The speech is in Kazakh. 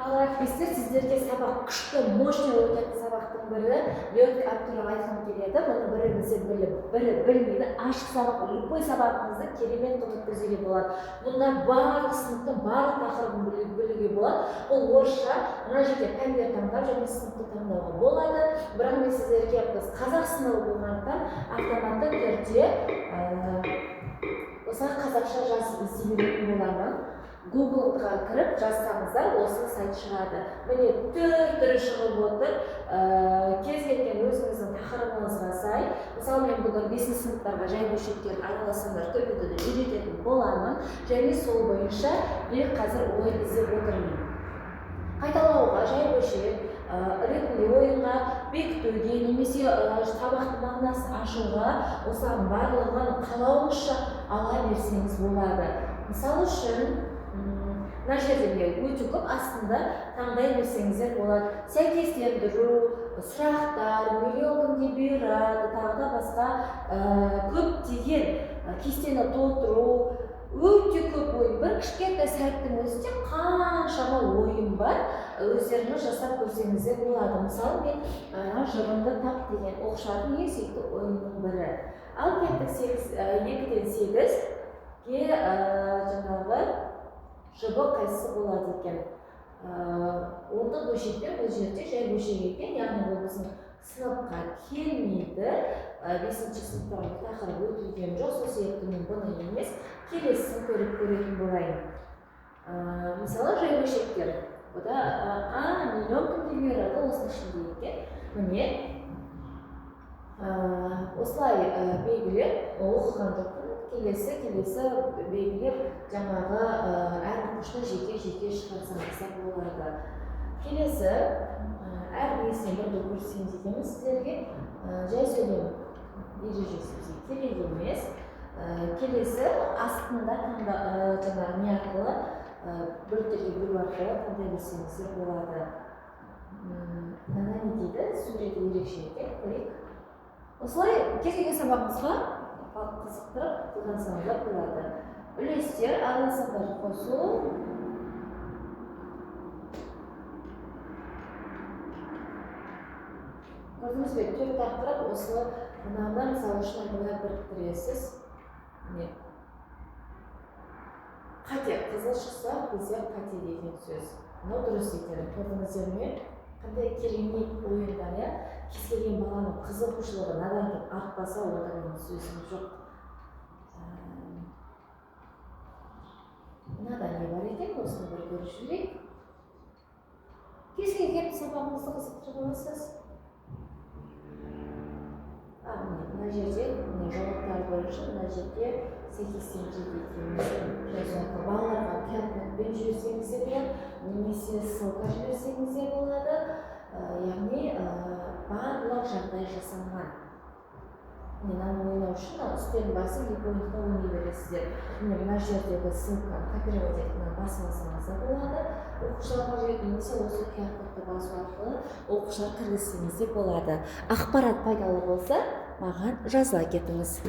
Ал әріптестер, сіздерге сабақ күшті, мощный өтетін сабақтың бірі легкий авторлық айтқым келеді. Бұны біріңізде біліп, бірі білмейді. Ашық сабақ, любой сабағыңызды керемет қылып өткізуге болады. Бұнда барлық сыныптың барлық тақырыбын білуге болады. Ол орысша, мына жерде пәндер таңдап және сыныпты таңдауға болады. Бірақ мен сіздерге біз қазақ сыныбы болғандықтан автоматты түрде осыған қазақша жазып іздемелетін боламын. Google-ға кіріп жазсаңыздар, осы сайт шығады. Міне түрі шығып отыр. Кез келген өзіңіздің тақырыбыңызға сай. Мысалы, мен бүгін 5-ші сыныптарға жай бөлшектерін араласаңдар компьютерде үйрететін боламын. Және сол бойынша мен қазір ой іздеп отырмын. Қайталауға, жай бөлшек ретінде ойынға бекітуге немесе сабақтың мағынасын ашуға осылардың барлығын қалауыңызша ала берсеңіз болады. Мысалы үшін мына жерде өте көп астында таңдай берсеңіздер болады. Сәйкестендіру, сұрақтар, миллион күнде бұйырады, тағы да басқа көптеген кестені толтыру, өте көп ойын. Бір кішкентай сайттың өзінде қаншама ойын бар, өздеріңіз жасап көрсеңіздер болады. Мысалы, мен жырымды тап деген оқушылардың ең сүйікті ойынның бірі. Ал кеттік 2-ден 8-ге жаңағы жыбы қайсысы болады екен. Ондық бөлшектер бұл жерде жай бөлшек екен, яғни ол біздің сыныпқа келмейді. 5-ші сыныптағы тақырып өтілген жоқ, сол себепті мен бұны емес, келесісін көріп көретін болайын. Мысалы, жай бөлшектер. Бұда миллион күнде бұйырады, осының ішінде екен. Міне, осылай белгілеп оқыған жоқпын. Келесі белгілеп жаңағы әр оқушыны жеке шығарсаңыздар болады. Келесі әр несіне бірді көрсем дейміз сіздерге. Жай сөйлем ережесі керек емес. Келесі астында жаңағы не арқылы бөліктерге бөлу арқылы таңдай берсеңіздер болады. Мына не дейді? Суреті ерекше екен, көрейік. Осылай кез келген сабағыңызға қызықтырып қолдансаңыздар болады. Үлестер, араласаңдар қосу. Көрдіңіз бе, төрт тақырып осылы мынада мысалы үшін бұлай біріктіресіз. Қате, қызыл шықса бізде қате деген сөз. Мынау дұрыс екен. Көрдіңіздер ме? Қандай керемет ойындар, я? Кез келген баланың қызығушылығы надан кейін артпаса, одан сөзім жоқ. Мынада не бар екен, осыны бір көріп жүрейік. Кез келген сабағыңызды қызықтырып аласыз. Мына жерде жауаптар бойынша, мына жерде сәйкестендіру жазуға балаларға калькулятормен жіберсеңіздер болады, немесе ссылка жіберсеңіздер болады. Яғни барлық жағдай жасалған. Мынаны ойнау үшін үстелдің басын 2 ойында ойнай бересіздер. Мына жердегі ссылка копировать етіп басып алсаңыздар болады. Оқушыларға жіберіп немесе осы QR-кодты басу арқылы оқушылар кіргізсеңіздер болады. Ақпарат пайдалы болса, маған жазыла кетіңіз.